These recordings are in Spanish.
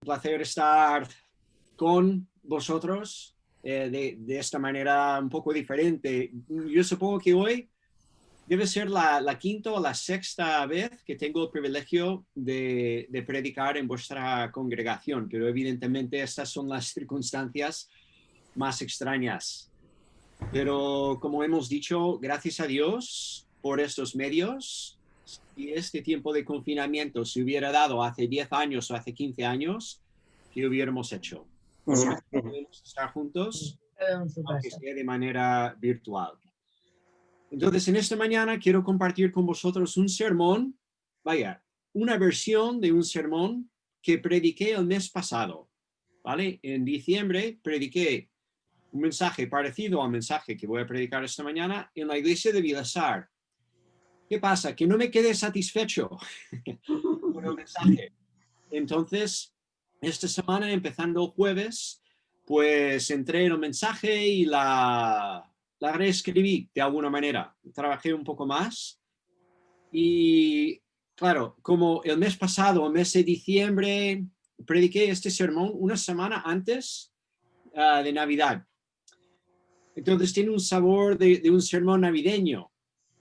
Un placer estar con vosotros de esta manera un poco diferente. Yo supongo que hoy debe ser la quinta o la sexta vez que tengo el privilegio de predicar en vuestra congregación, pero evidentemente estas son las circunstancias más extrañas. Pero como hemos dicho, gracias a Dios por estos medios. Si este tiempo de confinamiento se hubiera dado hace 10 años o hace 15 años, ¿qué hubiéramos hecho? Por lo menos podemos estar juntos, aunque sea de manera virtual. Entonces, en esta mañana quiero compartir con vosotros un sermón, una versión de un sermón que prediqué el mes pasado, ¿vale? En diciembre prediqué un mensaje parecido al mensaje que voy a predicar esta mañana en la iglesia de Vilasar. ¿Qué pasa? Que no me quedé satisfecho con el mensaje. Entonces, esta semana, empezando el jueves, pues entré en el mensaje y la reescribí de alguna manera. Trabajé un poco más y, claro, como el mes pasado, el mes de diciembre, prediqué este sermón una semana antes de Navidad. Entonces tiene un sabor de un sermón navideño,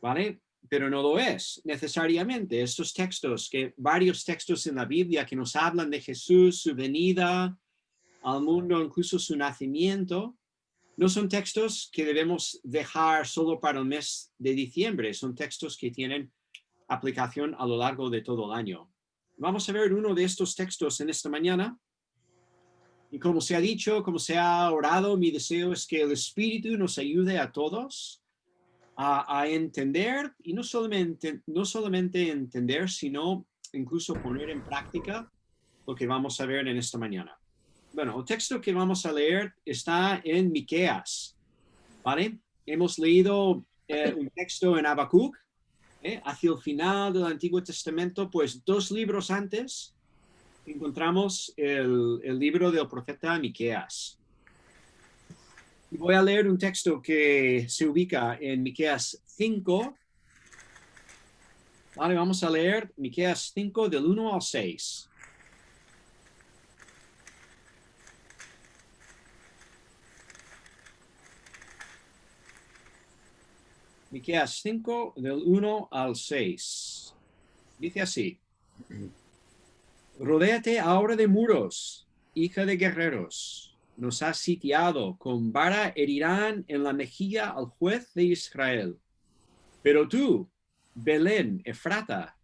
¿vale? Pero no lo es necesariamente. Estos textos, varios textos en la Biblia que nos hablan de Jesús, su venida al mundo, incluso su nacimiento, no son textos que debemos dejar solo para el mes de diciembre. Son textos que tienen aplicación a lo largo de todo el año. Vamos a ver uno de estos textos en esta mañana. Y como se ha dicho, como se ha orado, mi deseo es que el Espíritu nos ayude a todos a entender, y no solamente entender, sino incluso poner en práctica lo que vamos a ver en esta mañana. Bueno, el texto que vamos a leer está en Miqueas, ¿vale? Hemos leído un texto en Habacuc, hacia el final del Antiguo Testamento, pues 2 libros antes encontramos el libro del profeta Miqueas. Y voy a leer un texto que se ubica en Miqueas 5. Vale, vamos a leer Miqueas 5 del 1 al 6. Miqueas 5 del 1 al 6. Dice así: Rodéate ahora de muros, hija de guerreros. Nos has sitiado, con vara herirán en la mejilla al juez de Israel. Pero tú, Belén, Efrata,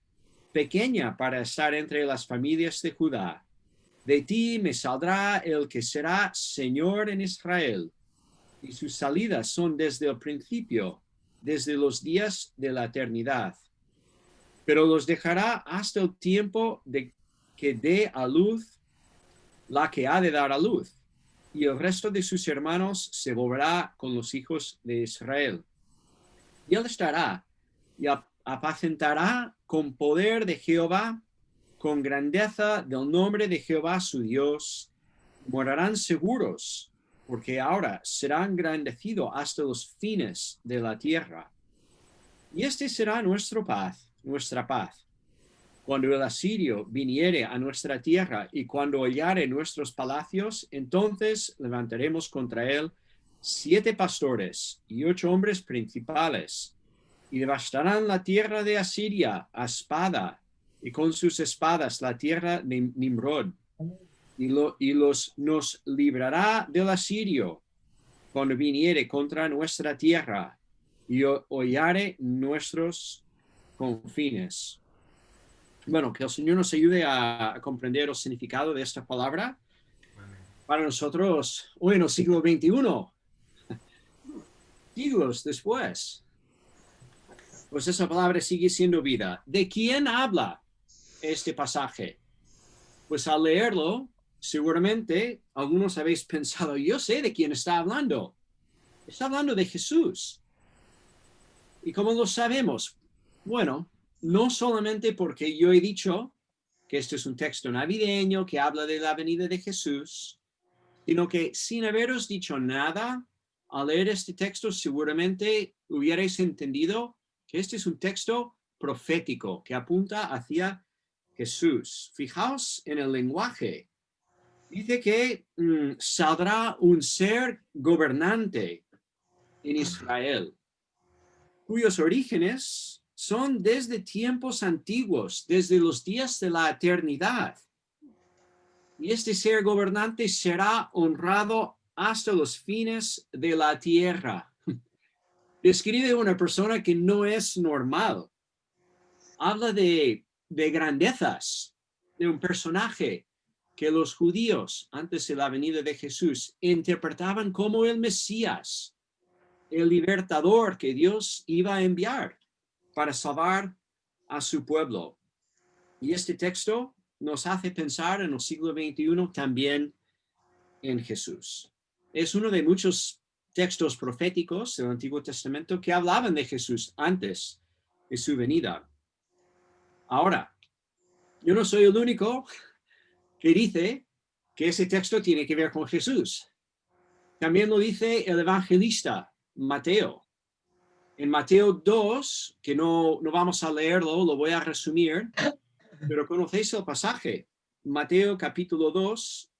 pequeña para estar entre las familias de Judá, de ti me saldrá el que será Señor en Israel, y sus salidas son desde el principio, desde los días de la eternidad. Pero los dejará hasta el tiempo de que dé a luz la que ha de dar a luz, y el resto de sus hermanos se volverá con los hijos de Israel. Y él estará y apacentará con poder de Jehová, con grandeza del nombre de Jehová su Dios. Morarán seguros, porque ahora será engrandecido hasta los fines de la tierra. Y este será nuestra paz. Cuando el asirio viniere a nuestra tierra y cuando hollare nuestros palacios, entonces levantaremos contra él 7 pastores y 8 hombres principales, y devastarán la tierra de Asiria a espada, y con sus espadas la tierra de Nimrod, nos librará del asirio cuando viniere contra nuestra tierra y hollare nuestros confines. Bueno, que el Señor nos ayude a comprender el significado de esta palabra para nosotros hoy en el siglo XXI, siglos después. Pues esa palabra sigue siendo vida. ¿De quién habla este pasaje? Pues al leerlo, seguramente algunos habéis pensado, yo sé de quién está hablando. Está hablando de Jesús. ¿Y cómo lo sabemos? Bueno, no solamente porque yo he dicho que este es un texto navideño que habla de la venida de Jesús, sino que sin haberos dicho nada, al leer este texto seguramente hubierais entendido que este es un texto profético que apunta hacia Jesús. Fijaos en el lenguaje. Dice que saldrá un ser gobernante en Israel, cuyos orígenes son desde tiempos antiguos, desde los días de la eternidad. Y este ser gobernante será honrado hasta los fines de la tierra. Describe una persona que no es normal. Habla de grandezas, de un personaje que los judíos, antes de la venida de Jesús, interpretaban como el Mesías, el libertador que Dios iba a enviar para salvar a su pueblo. Y este texto nos hace pensar en el siglo XXI también en Jesús. Es uno de muchos textos proféticos del Antiguo Testamento que hablaban de Jesús antes de su venida. Ahora, yo no soy el único que dice que ese texto tiene que ver con Jesús. También lo dice el evangelista Mateo. En Mateo 2, que no vamos a leerlo, lo voy a resumir, pero conocéis el pasaje. Mateo capítulo 2.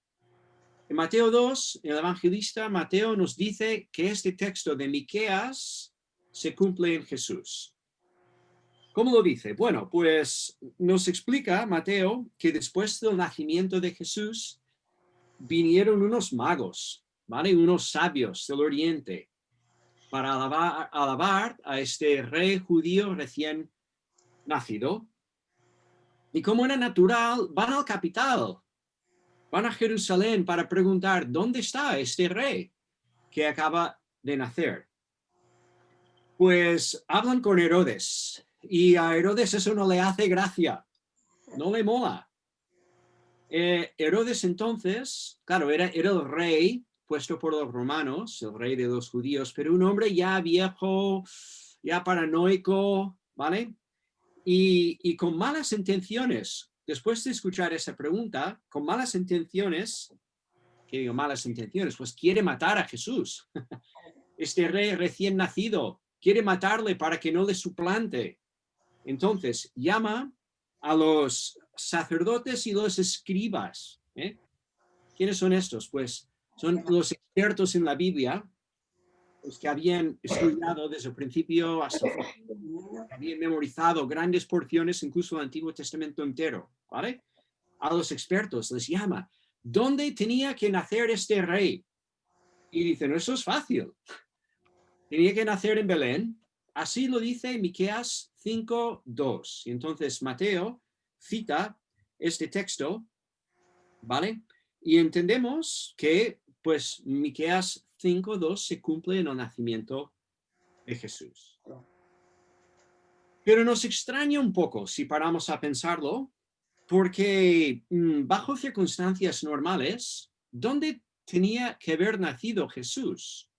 En Mateo 2, el evangelista Mateo nos dice que este texto de Miqueas se cumple en Jesús. ¿Cómo lo dice? Bueno, pues nos explica Mateo que después del nacimiento de Jesús vinieron unos magos, ¿vale? Unos sabios del oriente para alabar a este rey judío recién nacido. Y como era natural, van al capital, van a Jerusalén para preguntar, ¿dónde está este rey que acaba de nacer? Pues hablan con Herodes, y a Herodes eso no le hace gracia, no le mola. Herodes entonces, claro, era el rey puesto por los romanos, el rey de los judíos, pero un hombre ya viejo, ya paranoico, ¿vale? Y con malas intenciones, después de escuchar esa pregunta, con malas intenciones, ¿qué digo malas intenciones? Pues quiere matar a Jesús. Este rey recién nacido, quiere matarle para que no le suplante. Entonces llama a los sacerdotes y los escribas. ¿Quiénes son estos? Pues son los expertos en la Biblia, los que habían estudiado desde el principio hasta el final, habían memorizado grandes porciones, incluso el Antiguo Testamento entero, ¿vale? A los expertos les llama, ¿dónde tenía que nacer este rey? Y dicen, eso es fácil. Tenía que nacer en Belén. Así lo dice Miqueas 5:2. Y entonces Mateo cita este texto, ¿vale? Y entendemos que, pues, Miqueas 5:2 se cumple en el nacimiento de Jesús. Pero nos extraña un poco si paramos a pensarlo, porque bajo circunstancias normales, ¿dónde tenía que haber nacido Jesús?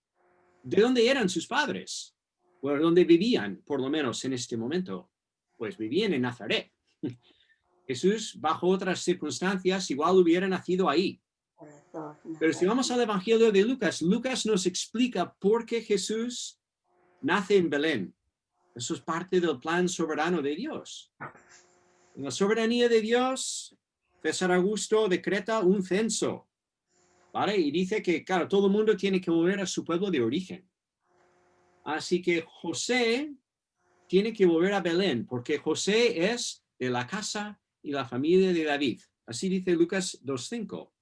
¿De dónde eran sus padres? Bueno, ¿dónde vivían, por lo menos en este momento? Pues vivían en Nazaret. Jesús, bajo otras circunstancias, igual hubiera nacido ahí. Pero si vamos al Evangelio de Lucas, Lucas nos explica por qué Jesús nace en Belén. Eso es parte del plan soberano de Dios. En la soberanía de Dios, César Augusto decreta un censo, ¿vale? Y dice que, claro, todo el mundo tiene que volver a su pueblo de origen. Así que José tiene que volver a Belén, porque José es de la casa y la familia de David. Así dice Lucas 2:5.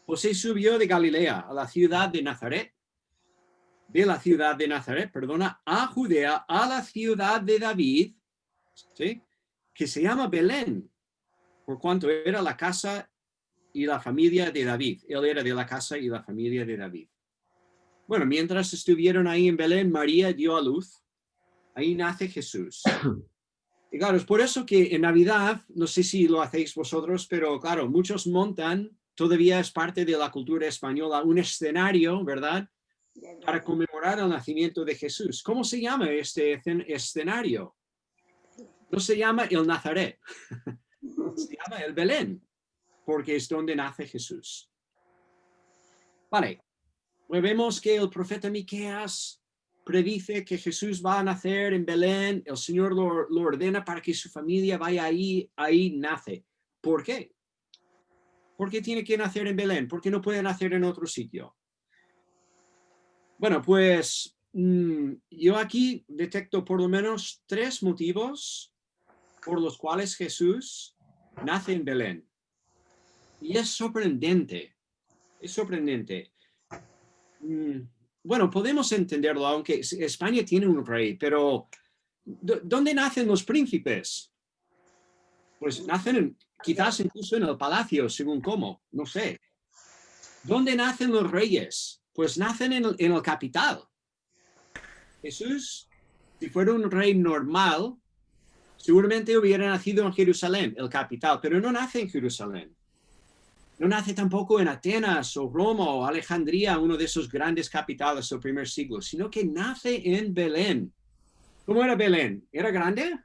José subió de Galilea a la ciudad de Nazaret, a Judea, a la ciudad de David, ¿sí? Que se llama Belén, por cuanto era la casa y la familia de David. Él era de la casa y la familia de David. Bueno, mientras estuvieron ahí en Belén, María dio a luz. Ahí nace Jesús. Y claro, es por eso que en Navidad, no sé si lo hacéis vosotros, pero claro, muchos montan, todavía es parte de la cultura española, un escenario, ¿verdad? Para conmemorar el nacimiento de Jesús. ¿Cómo se llama este escenario? No se llama el Nazaret, se llama el Belén, porque es donde nace Jesús. Vale, pues vemos que el profeta Miqueas predice que Jesús va a nacer en Belén, el Señor lo ordena para que su familia vaya ahí nace. ¿Por qué? ¿Por qué tiene que nacer en Belén? ¿Por qué no puede nacer en otro sitio? Bueno, pues yo aquí detecto por lo menos 3 motivos por los cuales Jesús nace en Belén. Y es sorprendente, es sorprendente. Bueno, podemos entenderlo, aunque España tiene un rey, pero ¿dónde nacen los príncipes? Pues nacen quizás incluso en el palacio, según cómo, no sé. ¿Dónde nacen los reyes? Pues nacen en el capital. Jesús, si fuera un rey normal, seguramente hubiera nacido en Jerusalén, el capital, pero no nace en Jerusalén. No nace tampoco en Atenas o Roma o Alejandría, uno de esos grandes capitales del primer siglo, sino que nace en Belén. ¿Cómo era Belén? ¿Era grande?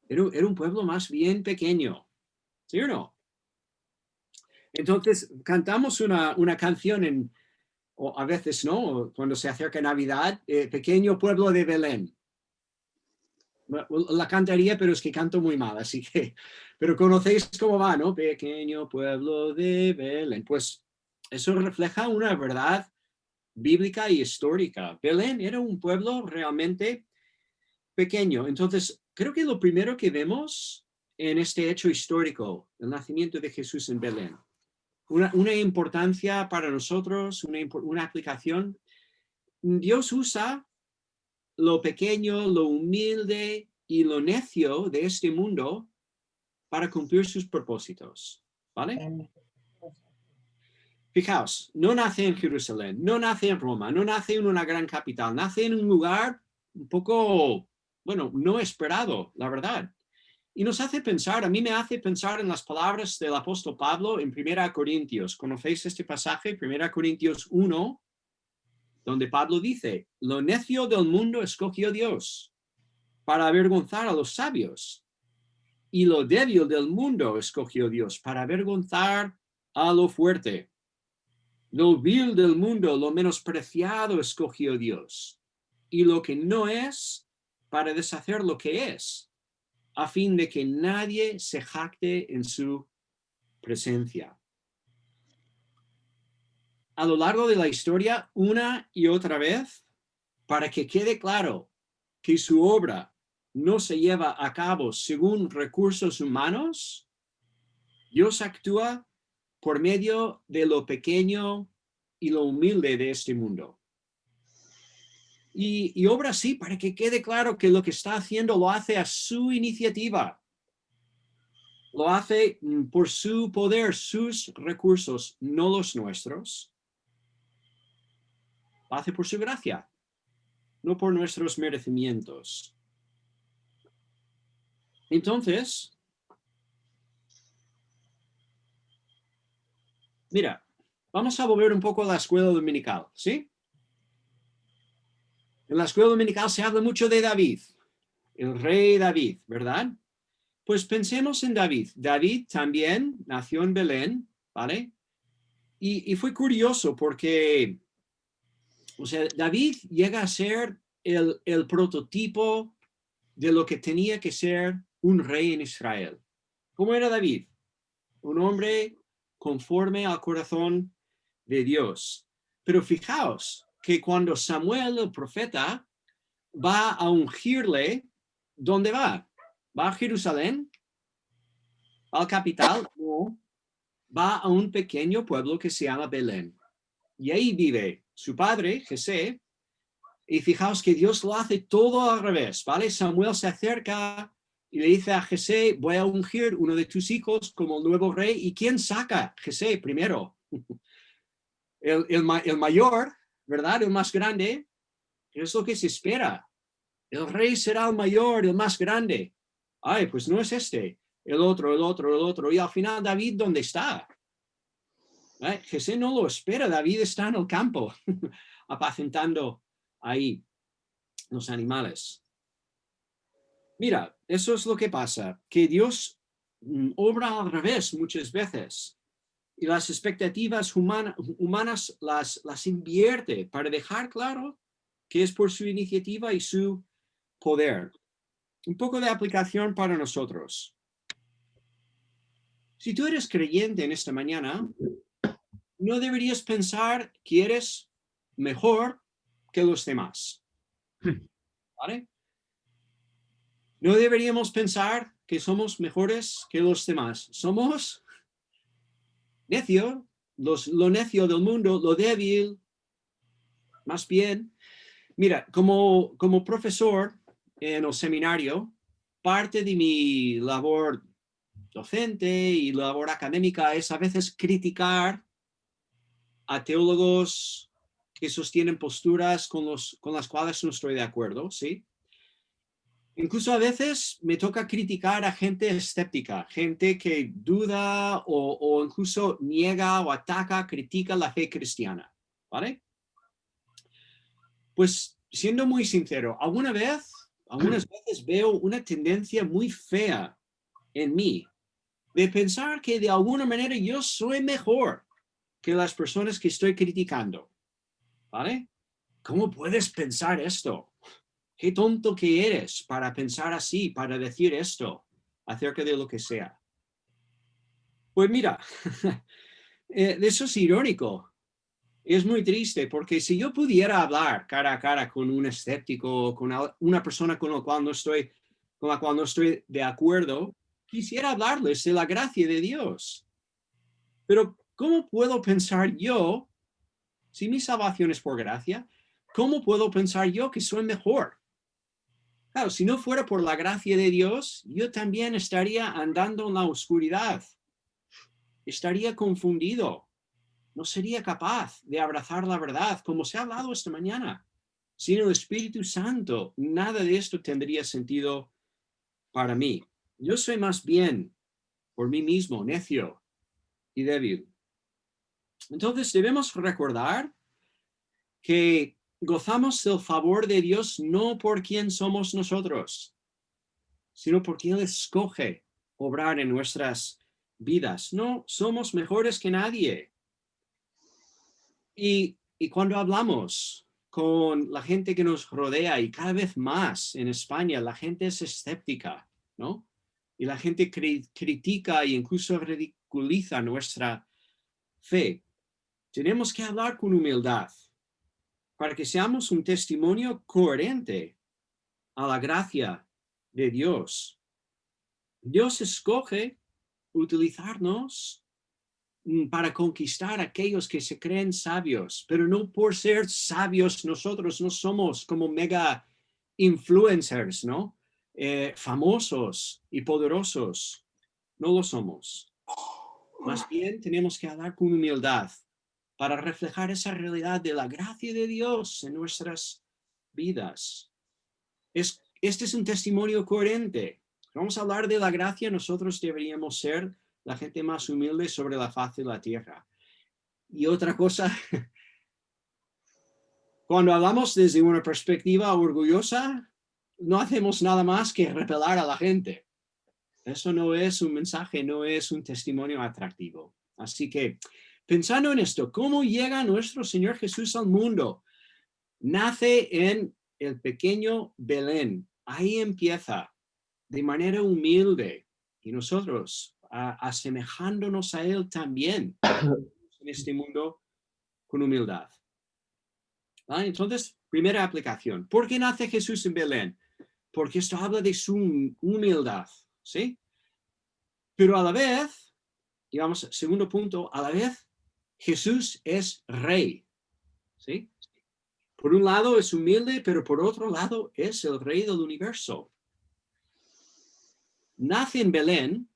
Era un pueblo más bien pequeño, ¿sí o no? Entonces cantamos una canción o a veces no, cuando se acerca Navidad, Pequeño pueblo de Belén. La cantaría, pero es que canto muy mal, así que, pero conocéis cómo va, ¿no? Pequeño pueblo de Belén. Pues eso refleja una verdad bíblica y histórica. Belén era un pueblo realmente pequeño. Entonces, creo que lo primero que vemos en este hecho histórico, el nacimiento de Jesús en Belén, una importancia para nosotros, una aplicación. Dios usa lo pequeño, lo humilde y lo necio de este mundo para cumplir sus propósitos, ¿vale? Fijaos, no nace en Jerusalén, no nace en Roma, no nace en una gran capital, nace en un lugar un poco, bueno, no esperado, la verdad. Y nos hace pensar, a mí me hace pensar en las palabras del apóstol Pablo en 1 Corintios. ¿Conocéis este pasaje? 1 Corintios 1, donde Pablo dice, lo necio del mundo escogió Dios para avergonzar a los sabios, y lo débil del mundo escogió Dios para avergonzar a lo fuerte. Lo vil del mundo, lo menospreciado escogió Dios, y lo que no es para deshacer lo que es, a fin de que nadie se jacte en su presencia. A lo largo de la historia, una y otra vez, para que quede claro que su obra no se lleva a cabo según recursos humanos, Dios actúa por medio de lo pequeño y lo humilde de este mundo. Y obra así para que quede claro que lo que está haciendo lo hace a su iniciativa. Lo hace por su poder, sus recursos, no los nuestros. Lo hace por su gracia, no por nuestros merecimientos. Entonces, mira, vamos a volver un poco a la escuela dominical, ¿sí? En la escuela dominical se habla mucho de David, el rey David, ¿verdad? Pues pensemos en David. David también nació en Belén, ¿vale? Y fue curioso porque, o sea, David llega a ser el prototipo de lo que tenía que ser un rey en Israel. ¿Cómo era David? Un hombre conforme al corazón de Dios. Pero fijaos que cuando Samuel, el profeta, va a ungirle, ¿dónde va? ¿Va a Jerusalén? ¿Va al capital? No. Va a un pequeño pueblo que se llama Belén. Y ahí vive su padre, Jesé, y fijaos que Dios lo hace todo al revés, ¿vale? Samuel se acerca y le dice a Jesé, voy a ungir uno de tus hijos como el nuevo rey. ¿Y quién saca? Jesé primero. El mayor, ¿verdad? El más grande, es lo que se espera. El rey será el mayor, el más grande. Ay, pues no es este, el otro, el otro, el otro. Y al final David, ¿dónde está? Jesé no lo espera, David está en el campo, apacentando ahí los animales. Mira, eso es lo que pasa, que Dios obra al revés muchas veces y las expectativas humanas las invierte para dejar claro que es por su iniciativa y su poder. Un poco de aplicación para nosotros. Si tú eres creyente en esta mañana, no deberías pensar que eres mejor que los demás, ¿vale? No deberíamos pensar que somos mejores que los demás. Somos necio, lo necio del mundo, lo débil, más bien. Mira, como profesor en el seminario, parte de mi labor docente y labor académica es a veces criticar a teólogos que sostienen posturas con las cuales no estoy de acuerdo, ¿sí? Incluso a veces me toca criticar a gente escéptica, gente que duda o incluso niega o ataca, critica la fe cristiana, ¿vale? Pues siendo muy sincero, algunas veces veo una tendencia muy fea en mí de pensar que de alguna manera yo soy mejor que las personas que estoy criticando, ¿vale? ¿Cómo puedes pensar esto? Qué tonto que eres para pensar así, para decir esto acerca de lo que sea. Pues mira, eso es irónico. Es muy triste porque si yo pudiera hablar cara a cara con un escéptico, con una persona con la cual no estoy de acuerdo, quisiera hablarles de la gracia de Dios. Pero ¿cómo puedo pensar yo, si mi salvación es por gracia, cómo puedo pensar yo que soy mejor? Claro, si no fuera por la gracia de Dios, yo también estaría andando en la oscuridad, estaría confundido, no sería capaz de abrazar la verdad, como se ha hablado esta mañana. Sin el Espíritu Santo, nada de esto tendría sentido para mí. Yo soy más bien, por mí mismo, necio y débil. Entonces debemos recordar que gozamos del favor de Dios no por quien somos nosotros, sino porque Él escoge obrar en nuestras vidas. No somos mejores que nadie. Y cuando hablamos con la gente que nos rodea, y cada vez más en España, la gente es escéptica, ¿no? Y la gente critica e incluso ridiculiza nuestra fe. Tenemos que hablar con humildad para que seamos un testimonio coherente a la gracia de Dios. Dios escoge utilizarnos para conquistar a aquellos que se creen sabios, pero no por ser sabios nosotros no somos como mega influencers, ¿no? Famosos y poderosos, no lo somos. Más bien tenemos que hablar con humildad para reflejar esa realidad de la gracia de Dios en nuestras vidas. Este es un testimonio coherente. Vamos a hablar de la gracia, nosotros deberíamos ser la gente más humilde sobre la faz de la tierra. Y otra cosa, cuando hablamos desde una perspectiva orgullosa, no hacemos nada más que repelar a la gente. Eso no es un mensaje, no es un testimonio atractivo. Así que, pensando en esto, ¿cómo llega nuestro Señor Jesús al mundo? Nace en el pequeño Belén. Ahí empieza, de manera humilde. Y nosotros, asemejándonos a Él también en este mundo con humildad. ¿Vale? Entonces, primera aplicación. ¿Por qué nace Jesús en Belén? Porque esto habla de su humildad, ¿sí? Pero a la vez, y vamos, segundo punto, a la vez, Jesús es rey, ¿sí? Por un lado es humilde, pero por otro lado es el rey del universo. Nace en Belén,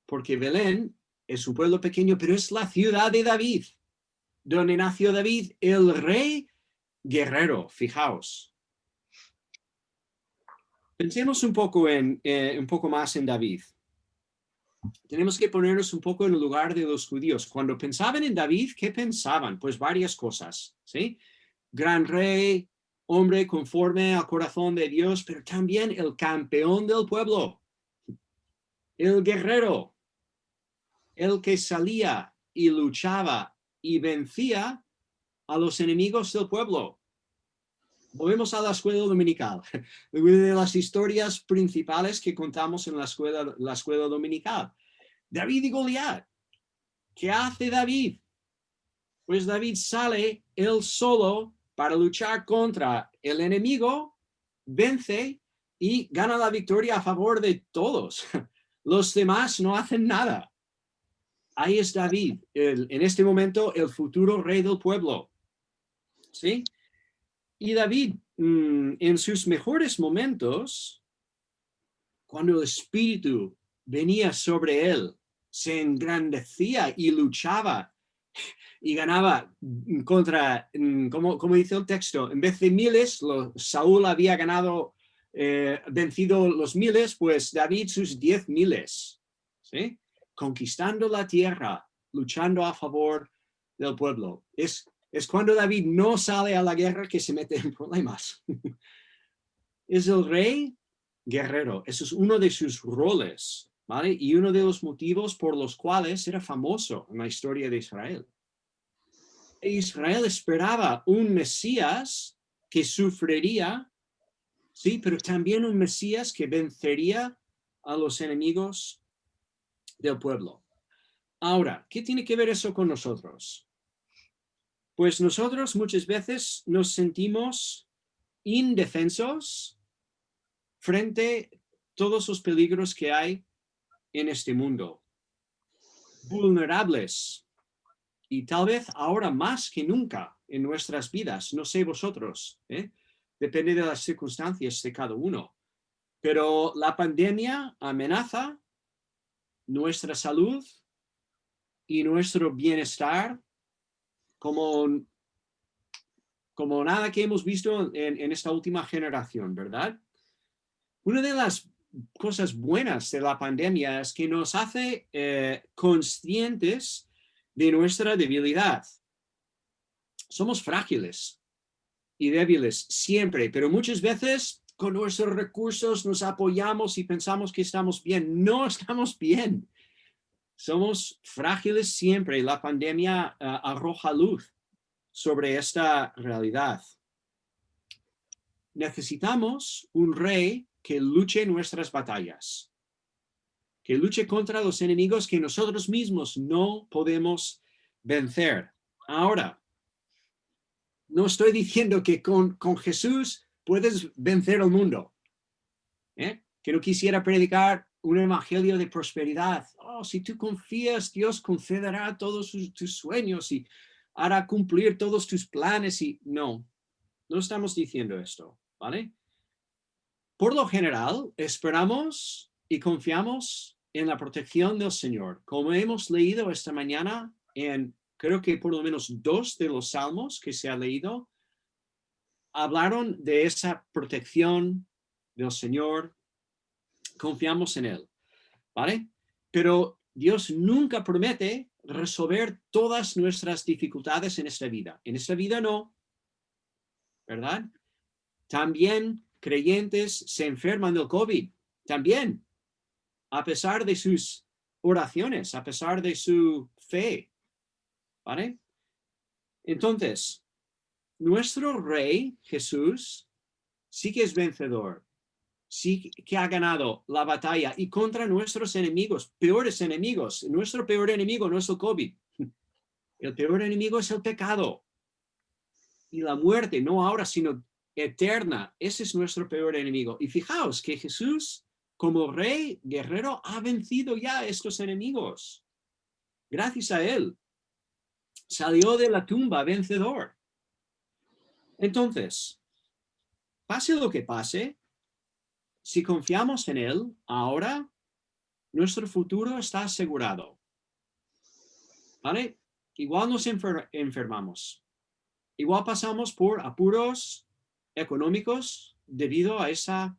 porque Belén es un pueblo pequeño, pero es la ciudad de David, donde nació David, el rey guerrero, fijaos. Pensemos un poco más en David. Tenemos que ponernos un poco en el lugar de los judíos. Cuando pensaban en David, ¿qué pensaban? Pues varias cosas, ¿sí? Gran rey, hombre conforme al corazón de Dios, pero también el campeón del pueblo, el guerrero, el que salía y luchaba y vencía a los enemigos del pueblo. Volvemos a la escuela dominical, una de las historias principales que contamos en la escuela dominical. David y Goliat. ¿Qué hace David? Pues David sale él solo para luchar contra el enemigo, vence y gana la victoria a favor de todos. Los demás no hacen nada. Ahí es David, en este momento el futuro rey del pueblo. ¿Sí? Y David, en sus mejores momentos, cuando el Espíritu venía sobre él, se engrandecía y luchaba y ganaba contra, como dice el texto, en vez de miles, Saúl había ganado, vencido los miles, pues David sus 10,000, ¿sí? Conquistando la tierra, luchando a favor del pueblo. Es cuando David no sale a la guerra que se mete en problemas. Es el rey guerrero. Eso es uno de sus roles, ¿vale? Y uno de los motivos por los cuales era famoso en la historia de Israel. Israel esperaba un Mesías que sufriría, sí, pero también un Mesías que vencería a los enemigos del pueblo. Ahora, ¿qué tiene que ver eso con nosotros? Pues nosotros muchas veces nos sentimos indefensos frente a todos los peligros que hay en este mundo, vulnerables, y tal vez ahora más que nunca en nuestras vidas, no sé vosotros, depende de las circunstancias de cada uno, pero la pandemia amenaza nuestra salud y nuestro bienestar como, como nada que hemos visto en esta última generación, ¿verdad? Una de las cosas buenas de la pandemia es que nos hace conscientes de nuestra debilidad. Somos frágiles y débiles siempre, pero muchas veces con nuestros recursos nos apoyamos y pensamos que estamos bien. No estamos bien. Somos frágiles siempre. La pandemia arroja luz sobre esta realidad. Necesitamos un rey que luche nuestras batallas, que luche contra los enemigos que nosotros mismos no podemos vencer. Ahora, no estoy diciendo que con Jesús puedes vencer el mundo. Que no quisiera predicar un evangelio de prosperidad. Oh, si tú confías, Dios concederá todos tus sueños y hará cumplir todos tus planes. Y no estamos diciendo esto, ¿vale? Por lo general, esperamos y confiamos en la protección del Señor. Como hemos leído esta mañana en, creo que por lo menos 2 de los salmos que se ha leído, hablaron de esa protección del Señor. Confiamos en Él, ¿vale? Pero Dios nunca promete resolver todas nuestras dificultades en esta vida. En esta vida no, ¿verdad? También creyentes se enferman del COVID, también, a pesar de sus oraciones, a pesar de su fe, ¿vale? Entonces, nuestro Rey Jesús sí que es vencedor, sí que ha ganado la batalla y contra nuestros enemigos, peores enemigos. Nuestro peor enemigo no es el COVID. El peor enemigo es el pecado y la muerte, no ahora, sino eterna. Ese es nuestro peor enemigo. Y fijaos que Jesús, como rey guerrero, ha vencido ya a estos enemigos. Gracias a él, salió de la tumba vencedor. Entonces, pase lo que pase, si confiamos en él, ahora nuestro futuro está asegurado. ¿Vale? Igual nos enfermamos. Igual pasamos por apuros económicos debido a esa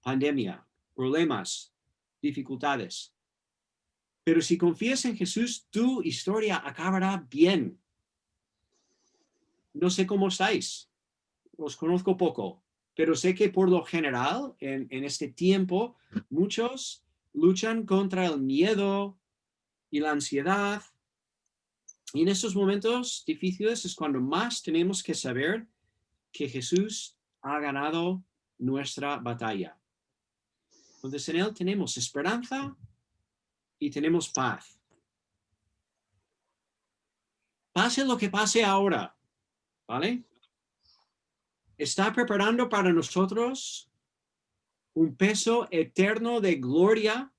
pandemia, problemas, dificultades. Pero si confías en Jesús, tu historia acabará bien. No sé cómo estáis, os conozco poco, pero sé que por lo general, en este tiempo, muchos luchan contra el miedo y la ansiedad. Y en estos momentos difíciles es cuando más tenemos que saber que Jesús ha ganado nuestra batalla. Entonces en Él tenemos esperanza y tenemos paz. Pase lo que pase ahora, ¿vale? Está preparando para nosotros un peso eterno de gloria.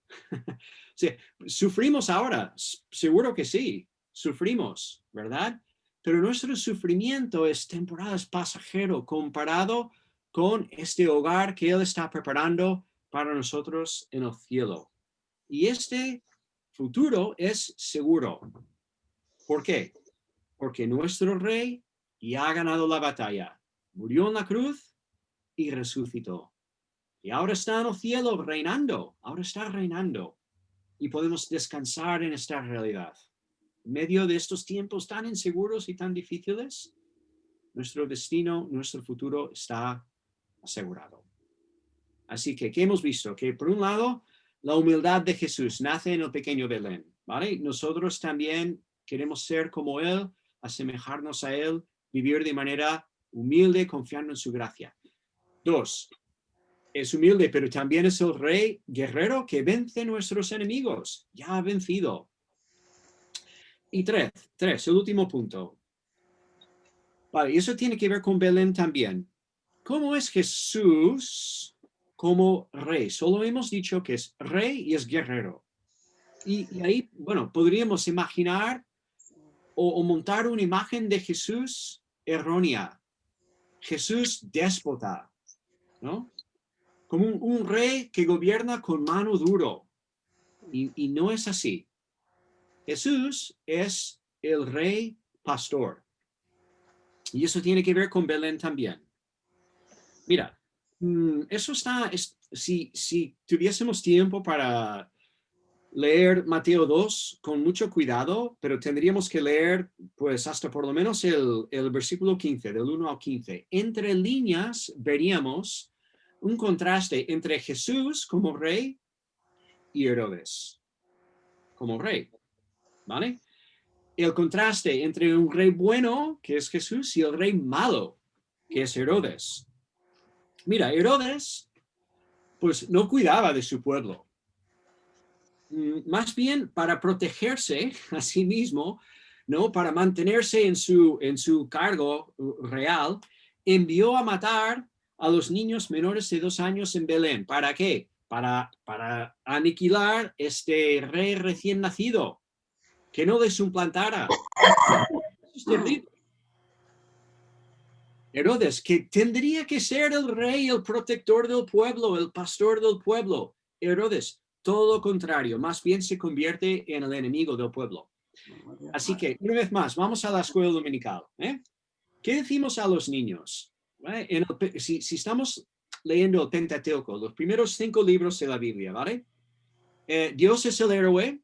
Sí, sufrimos ahora, seguro que sí, sufrimos, ¿verdad? Pero nuestro sufrimiento es temporal, es pasajero comparado con este hogar que Él está preparando para nosotros en el cielo. Y este futuro es seguro. ¿Por qué? Porque nuestro rey ya ha ganado la batalla, murió en la cruz y resucitó. Y ahora está en el cielo reinando, ahora está reinando. Y podemos descansar en esta realidad. En medio de estos tiempos tan inseguros y tan difíciles, nuestro destino, nuestro futuro está asegurado. Así que, ¿qué hemos visto? Que por un lado, la humildad de Jesús nace en el pequeño Belén, ¿vale? Nosotros también queremos ser como Él, asemejarnos a Él, vivir de manera humilde, confiando en su gracia. 2, es humilde, pero también es el rey guerrero que vence a nuestros enemigos. Ya ha vencido. Y 3, el último punto. Vale, y eso tiene que ver con Belén también. ¿Cómo es Jesús como rey? Solo hemos dicho que es rey y es guerrero. Y ahí, bueno, podríamos imaginar o montar una imagen de Jesús errónea. Jesús déspota, ¿no? Como un rey que gobierna con mano duro. Y no es así. Jesús es el rey pastor. Y eso tiene que ver con Belén también. Mira, eso está, si tuviésemos tiempo para leer Mateo 2 con mucho cuidado, pero tendríamos que leer pues hasta por lo menos el versículo 15, del 1 al 15. Entre líneas veríamos un contraste entre Jesús como rey y Herodes como rey, ¿vale? El contraste entre un rey bueno, que es Jesús, y el rey malo, que es Herodes. Mira, Herodes pues no cuidaba de su pueblo. Más bien para protegerse a sí mismo, ¿no? Para mantenerse en su cargo real, envió a matar a los niños menores de 2 años en Belén. ¿Para qué? Para aniquilar este rey recién nacido, que no les suplantara. Es terrible. Herodes, que tendría que ser el rey, el protector del pueblo, el pastor del pueblo. Herodes, todo lo contrario, más bien se convierte en el enemigo del pueblo. Así que, una vez más, vamos a la escuela dominical. ¿Qué decimos a los niños? Si estamos leyendo el Pentateuco, los primeros 5 libros de la Biblia, ¿vale? Dios es el héroe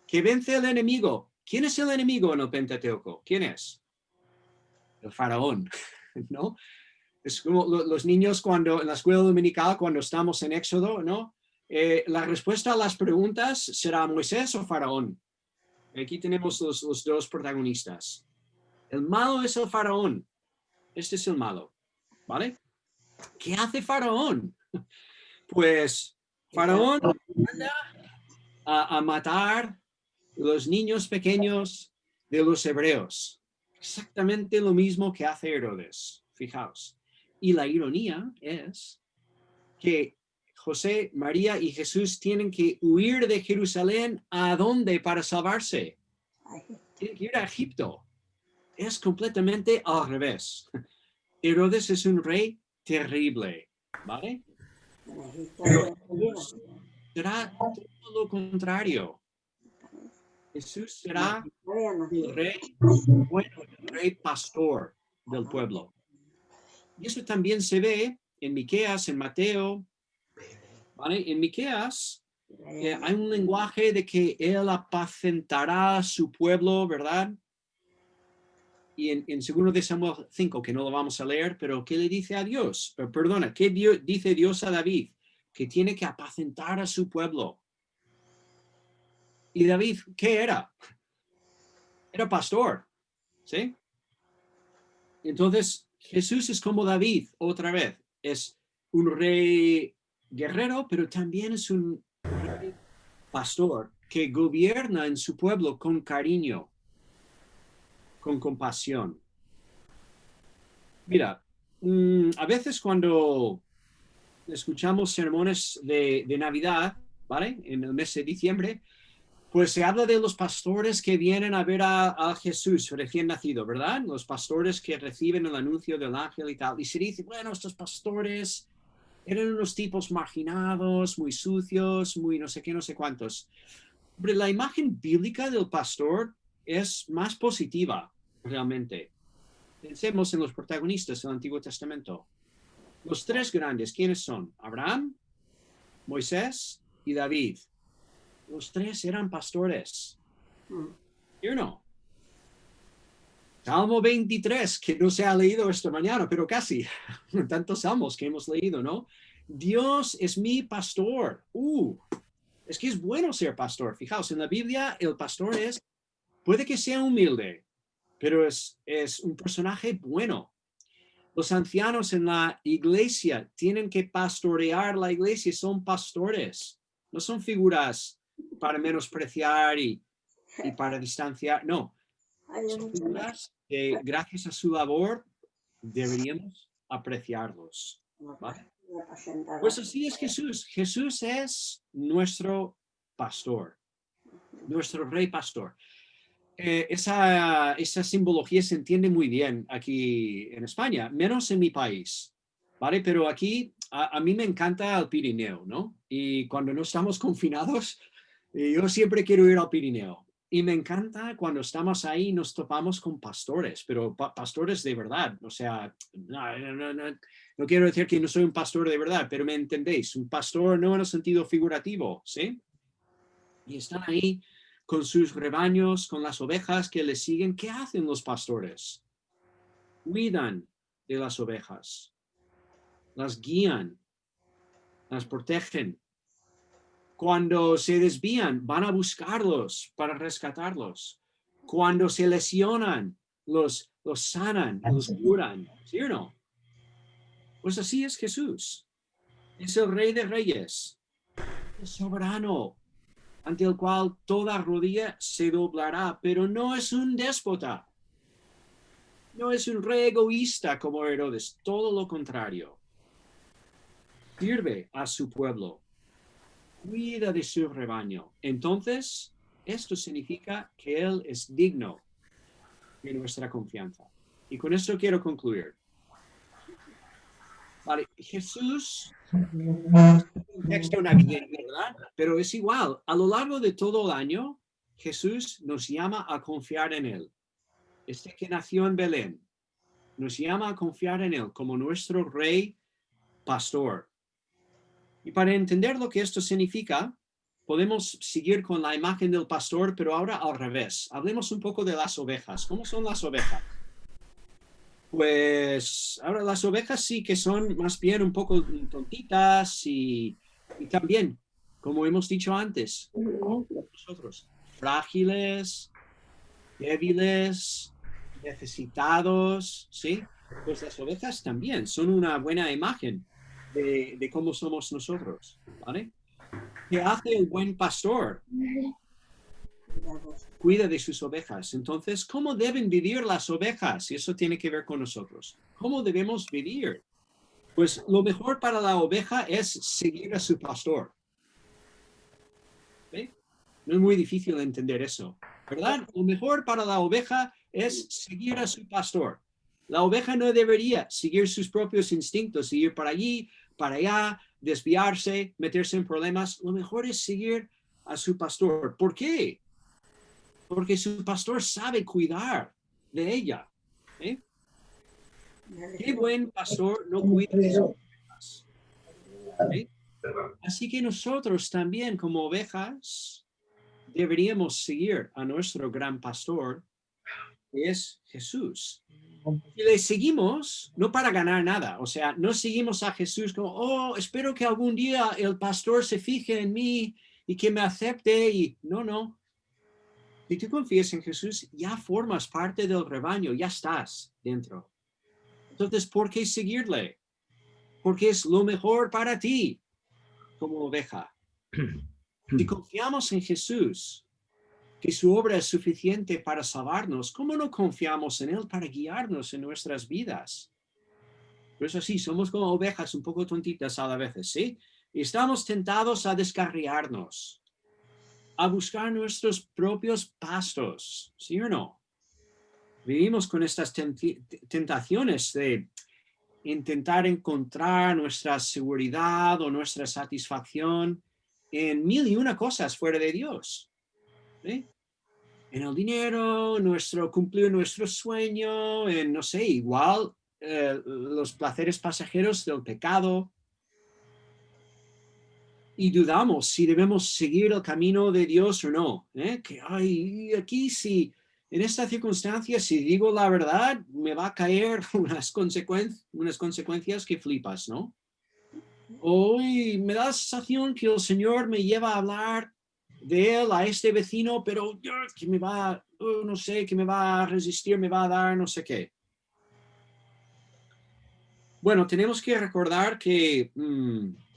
que vence al enemigo. ¿Quién es el enemigo en el Pentateuco? ¿Quién es? El faraón, ¿no? Es como los niños cuando en la escuela dominical, cuando estamos en Éxodo, ¿no? La respuesta a las preguntas será Moisés o Faraón. Aquí tenemos los 2 protagonistas. El malo es el Faraón. Este es el malo, ¿vale? ¿Qué hace Faraón? Pues Faraón manda a matar los niños pequeños de los hebreos. Exactamente lo mismo que hace Herodes. Fijaos. Y la ironía es que José, María y Jesús tienen que huir de Jerusalén. ¿A dónde para salvarse? Tienen que ir a Egipto. Es completamente al revés. Herodes es un rey terrible, ¿vale? Pero Jesús será todo lo contrario. Jesús será el rey bueno, el rey pastor del pueblo. Y eso también se ve en Miqueas, en Mateo, ¿vale? En Miqueas hay un lenguaje de que él apacentará a su pueblo, ¿verdad? Y en 2 de Samuel 5, que no lo vamos a leer, pero ¿qué le dice a Dios? Perdona, ¿qué dice Dios a David? Que tiene que apacentar a su pueblo. ¿Y David qué era? Era pastor, ¿sí? Entonces, Jesús es como David, otra vez. Es un rey guerrero, pero también es un rey pastor que gobierna en su pueblo con cariño, con compasión. Mira, a veces cuando escuchamos sermones de Navidad, ¿vale? En el mes de diciembre, pues se habla de los pastores que vienen a ver a Jesús recién nacido, ¿verdad? Los pastores que reciben el anuncio del ángel y tal. Y se dice, bueno, estos pastores eran unos tipos marginados, muy sucios, muy no sé qué, no sé cuántos. Pero la imagen bíblica del pastor es más positiva, realmente. Pensemos en los protagonistas del Antiguo Testamento. Los tres grandes, ¿quiénes son? Abraham, Moisés y David. Los tres eran pastores. ¿Sí o no? Salmo 23, que no se ha leído esta mañana, pero casi. Tantos salmos que hemos leído, ¿no? Dios es mi pastor. Es que es bueno ser pastor. Fijaos, en la Biblia el pastor puede que sea humilde, pero es un personaje bueno. Los ancianos en la iglesia tienen que pastorear la iglesia, son pastores. No son figuras para menospreciar y para distanciar, no. Son figuras que gracias a su labor deberíamos apreciarlos. ¿Vale? Pues así es Jesús. Jesús es nuestro pastor, nuestro rey pastor. Esa simbología se entiende muy bien aquí en España, menos en mi país, ¿vale? Pero aquí a mí me encanta el Pirineo, ¿no? Y cuando no estamos confinados, yo siempre quiero ir al Pirineo. Y me encanta cuando estamos ahí y nos topamos con pastores, pero pastores de verdad. O sea, no quiero decir que no soy un pastor de verdad, pero me entendéis. Un pastor no en el sentido figurativo, ¿sí? Y están ahí con sus rebaños, con las ovejas que les siguen. ¿Qué hacen los pastores? Cuidan de las ovejas, las guían, las protegen. Cuando se desvían, van a buscarlos para rescatarlos. Cuando se lesionan, los sanan, los curan. ¿Sí o no? Pues así es Jesús. Es el Rey de Reyes, es soberano, ante el cual toda rodilla se doblará, pero no es un déspota. No es un rey egoísta como Herodes, todo lo contrario. Sirve a su pueblo, cuida de su rebaño. Entonces, esto significa que Él es digno de nuestra confianza. Y con esto quiero concluir. Vale, Jesús es un texto navideño, ¿verdad? Pero es igual. A lo largo de todo el año, Jesús nos llama a confiar en Él. Este que nació en Belén nos llama a confiar en Él como nuestro Rey Pastor. Y para entender lo que esto significa, podemos seguir con la imagen del pastor, pero ahora al revés. Hablemos un poco de las ovejas. ¿Cómo son las ovejas? Pues ahora las ovejas sí que son más bien un poco tontitas y también, como hemos dicho antes, nosotros, frágiles, débiles, necesitados, ¿sí? Pues las ovejas también son una buena imagen de cómo somos nosotros, ¿vale? ¿Qué hace el buen pastor? Cuida de sus ovejas. Entonces, ¿cómo deben vivir las ovejas? Y eso tiene que ver con nosotros. ¿Cómo debemos vivir? Pues lo mejor para la oveja es seguir a su pastor. ¿Ve? No es muy difícil entender eso, ¿verdad? Lo mejor para la oveja es seguir a su pastor. La oveja no debería seguir sus propios instintos, ir para allí, para allá, desviarse, meterse en problemas. Lo mejor es seguir a su pastor. ¿Por qué? Porque su pastor sabe cuidar de ella. ¿Eh? ¿Qué buen pastor no cuida de sus ovejas? ¿Eh? Así que nosotros también como ovejas deberíamos seguir a nuestro gran pastor, que es Jesús. Y le seguimos no para ganar nada, o sea, no seguimos a Jesús como, oh, espero que algún día el pastor se fije en mí y que me acepte, y no. Si tú confías en Jesús, ya formas parte del rebaño, ya estás dentro. Entonces, ¿por qué seguirle? Porque es lo mejor para ti como oveja. Si confiamos en Jesús, que su obra es suficiente para salvarnos, ¿cómo no confiamos en Él para guiarnos en nuestras vidas? Por eso sí, somos como ovejas un poco tontitas a la vez, ¿sí? Y estamos tentados a descarriarnos, a buscar nuestros propios pastos, ¿sí o no? Vivimos con estas tentaciones de intentar encontrar nuestra seguridad o nuestra satisfacción en mil y una cosas fuera de Dios, ¿sí? En el dinero, cumplir nuestro sueño, en, no sé, igual los placeres pasajeros del pecado. Y dudamos si debemos seguir el camino de Dios o no. Que ay, aquí sí, en esta circunstancia, si digo la verdad, me va a caer unas consecuencias que flipas, ¿no? Hoy me da la sensación que el Señor me lleva a hablar de Él a este vecino, pero que me va, no sé, que me va a resistir, me va a dar no sé qué. Bueno, tenemos que recordar que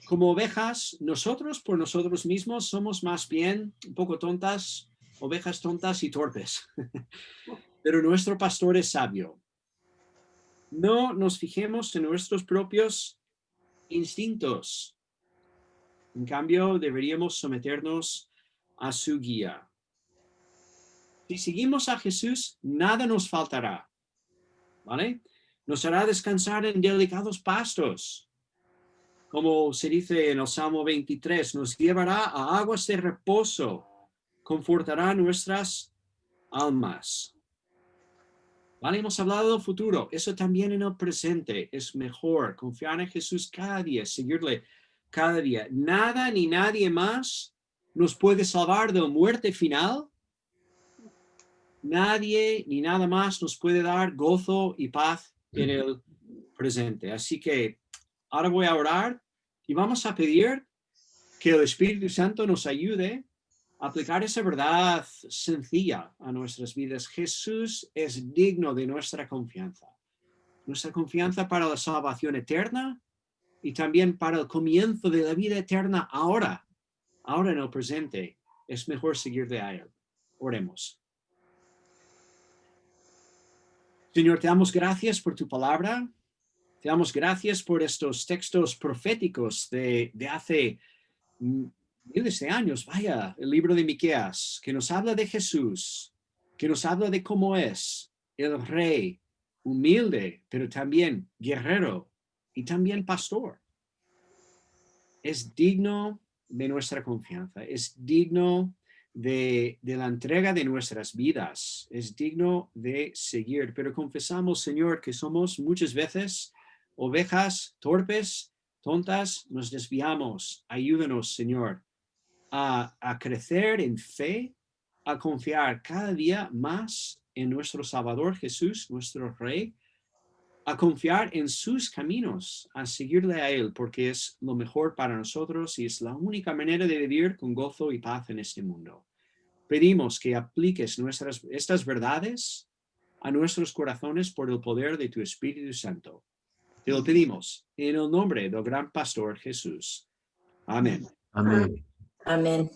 como ovejas, nosotros por nosotros mismos somos más bien un poco tontas, ovejas tontas y torpes. Pero nuestro pastor es sabio. No nos fijemos en nuestros propios instintos. En cambio, deberíamos someternos a su guía. Si seguimos a Jesús, nada nos faltará, ¿vale? Nos hará descansar en delicados pastos. Como se dice en el Salmo 23, nos llevará a aguas de reposo, confortará nuestras almas. ¿Vale? Hemos hablado del futuro, eso también en el presente es mejor, confiar en Jesús cada día, seguirle cada día. Nada ni nadie más nos puede salvar de la muerte final. Nadie ni nada más nos puede dar gozo y paz en el presente. Así que ahora voy a orar y vamos a pedir que el Espíritu Santo nos ayude a aplicar esa verdad sencilla a nuestras vidas. Jesús es digno de nuestra confianza para la salvación eterna y también para el comienzo de la vida eterna ahora en el presente. Es mejor seguirle a Él. Oremos. Señor, te damos gracias por tu palabra. Te damos gracias por estos textos proféticos de hace miles de años, vaya, el libro de Miqueas, que nos habla de Jesús, que nos habla de cómo es el rey, humilde, pero también guerrero y también pastor. Es digno de nuestra confianza, es digno de la entrega de nuestras vidas, es digno de seguir, pero confesamos, Señor, que somos muchas veces ovejas torpes, tontas, nos desviamos. Ayúdanos, Señor, a crecer en fe, a confiar cada día más en nuestro Salvador Jesús, nuestro Rey, a confiar en sus caminos, a seguirle a Él, porque es lo mejor para nosotros y es la única manera de vivir con gozo y paz en este mundo. Pedimos que apliques estas verdades a nuestros corazones por el poder de tu Espíritu Santo. Te lo pedimos en el nombre del gran pastor Jesús. Amén. Amén. Amén.